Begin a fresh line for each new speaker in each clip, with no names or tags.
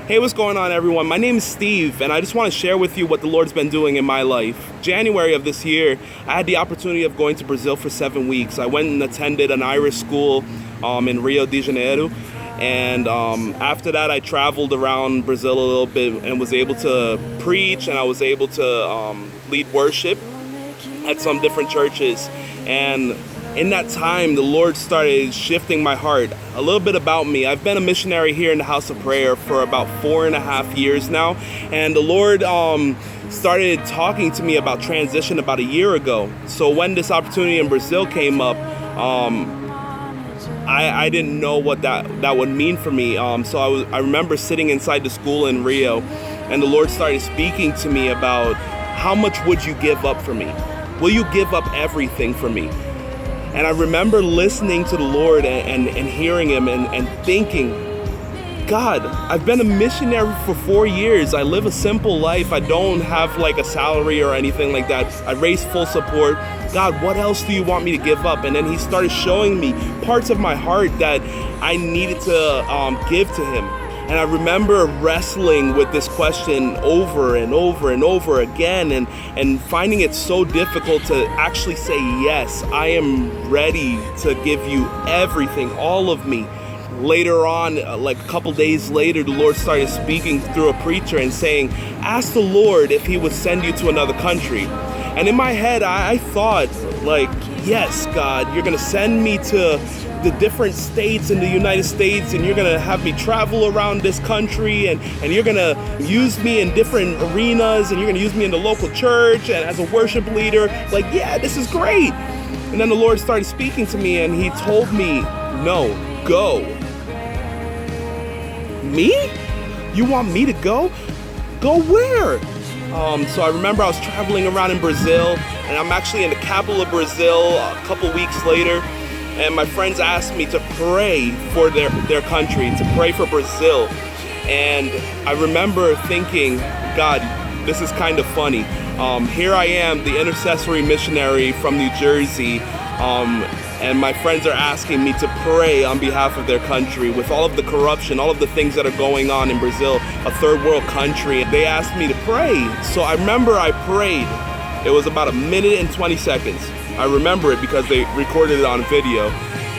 Hey, what's going on, everyone? My name is Steve, and I just want to share with you what the Lord's been doing in my life. January of this year, I had the opportunity of going to Brazil for 7 weeks. I went and attended an Irish school in Rio de Janeiro, and after that, I traveled around Brazil a little bit and was able to preach, and I was able to lead worship at some different churches. And in that time, the Lord started shifting my heart. A little bit about me. I've been a missionary here in the House of Prayer for about 4.5 years now. And the Lord started talking to me about transition about a year ago. So when this opportunity in Brazil came up, I didn't know what that would mean for me. So I remember sitting inside the school in Rio, and the Lord started speaking to me about how much would you give up for me? Will you give up everything for me? And I remember listening to the Lord and hearing him and thinking, God, I've been a missionary for 4 years. I live a simple life. I don't have like a salary or anything like that. I raise full support. God, what else do you want me to give up? And then he started showing me parts of my heart that I needed to give to him. And I remember wrestling with this question over and over and over again and finding it so difficult to actually say, yes, I am ready to give you everything, all of me. Later on, like a couple days later, the Lord started speaking through a preacher and saying, ask the Lord if he would send you to another country. And in my head, I thought, like, yes, God, you're going to send me to the different states in the United States, and you're gonna have me travel around this country, and you're gonna use me in different arenas, and you're gonna use me in the local church and as a worship leader. Like, yeah, this is great. And then the Lord started speaking to me, and he told me, no, go. Me? You want me to go? Go where? So I remember I was traveling around in Brazil, and I'm actually in the capital of Brazil a couple weeks later. And my friends asked me to pray for their country, to pray for Brazil. And I remember thinking, God, this is kind of funny. Here I am, the intercessory missionary from New Jersey, and my friends are asking me to pray on behalf of their country with all of the corruption, all of the things that are going on in Brazil, a third world country. They asked me to pray. So I remember I prayed. It was about 1 minute and 20 seconds. I remember it because they recorded it on video.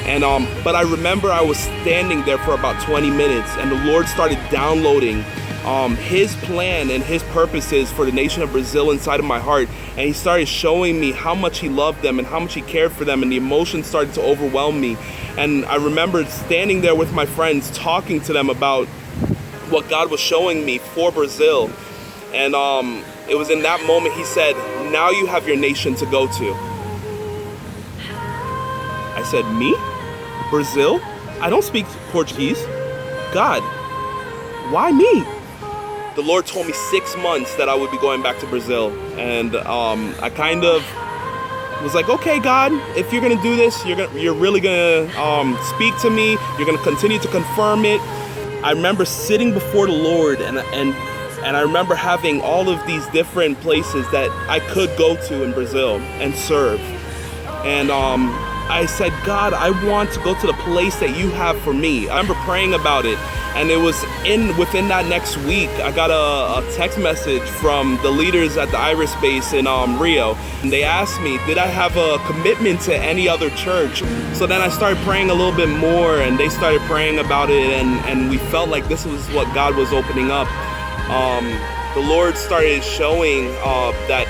And but I remember I was standing there for about 20 minutes, and the Lord started downloading his plan and his purposes for the nation of Brazil inside of my heart. And he started showing me how much he loved them and how much he cared for them, and the emotions started to overwhelm me. And I remember standing there with my friends, talking to them about what God was showing me for Brazil. And it was in that moment he said, now you have your nation to go to. I said, me? Brazil? I don't speak Portuguese. God, why me? The Lord told me 6 months that I would be going back to Brazil. And I kind of was like, okay, God, if you're going to do this, you're really going to speak to me. You're going to continue to confirm it. I remember sitting before the Lord and I remember having all of these different places that I could go to in Brazil and serve. And I said, God, I want to go to the place that you have for me. I remember praying about it, and it was within that next week, I got a text message from the leaders at the Irish base in Rio, and they asked me, did I have a commitment to any other church? So then I started praying a little bit more, and they started praying about it, and we felt like this was what God was opening up. The Lord started showing that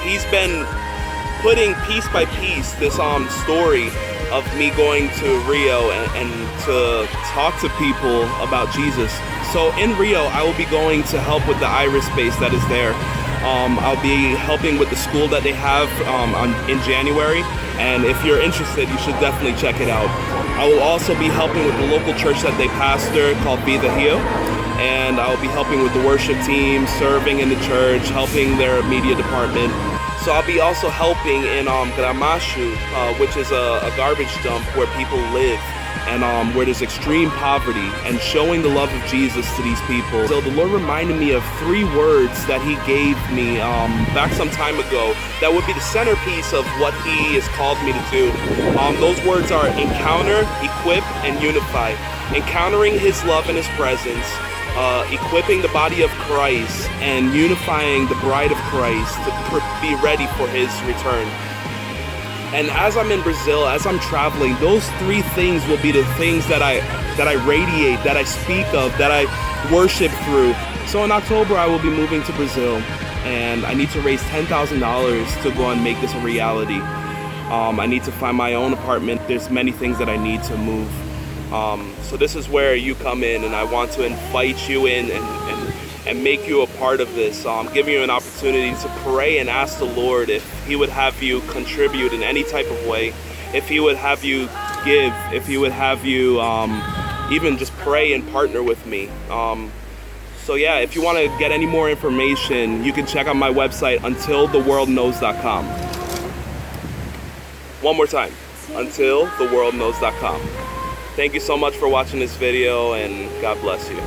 he's been putting piece by piece this story of me going to Rio and to talk to people about Jesus. So in Rio, I will be going to help with the Irish base that is there. I'll be helping with the school that they have in January, and if you're interested, you should definitely check it out. I will also be helping with the local church that they pastor called Vida Rio, and I'll be helping with the worship team, serving in the church, helping their media department. So I'll be also helping in Gramacho, which is a garbage dump where people live, and where there's extreme poverty, and showing the love of Jesus to these people. So the Lord reminded me of 3 words that he gave me back some time ago that would be the centerpiece of what he has called me to do. Those words are encounter, equip, and unify. Encountering his love and his presence, equipping the body of Christ and unifying the bride of Christ to be ready for his return. And as I'm in Brazil, as I'm traveling, those three things will be the things that I radiate, that I speak of, that I worship through. So in October, I will be moving to Brazil, and I need to raise $10,000 to go and make this a reality. I need to find my own apartment. There's many things that I need to move. So this is where you come in, and I want to invite you in and make you a part of this. Giving you an opportunity to pray and ask the Lord if he would have you contribute in any type of way, if he would have you give, if he would have you even just pray and partner with me. So yeah, if you want to get any more information, you can check out my website, untiltheworldknows.com. One more time, untiltheworldknows.com. Thank you so much for watching this video, and God bless you.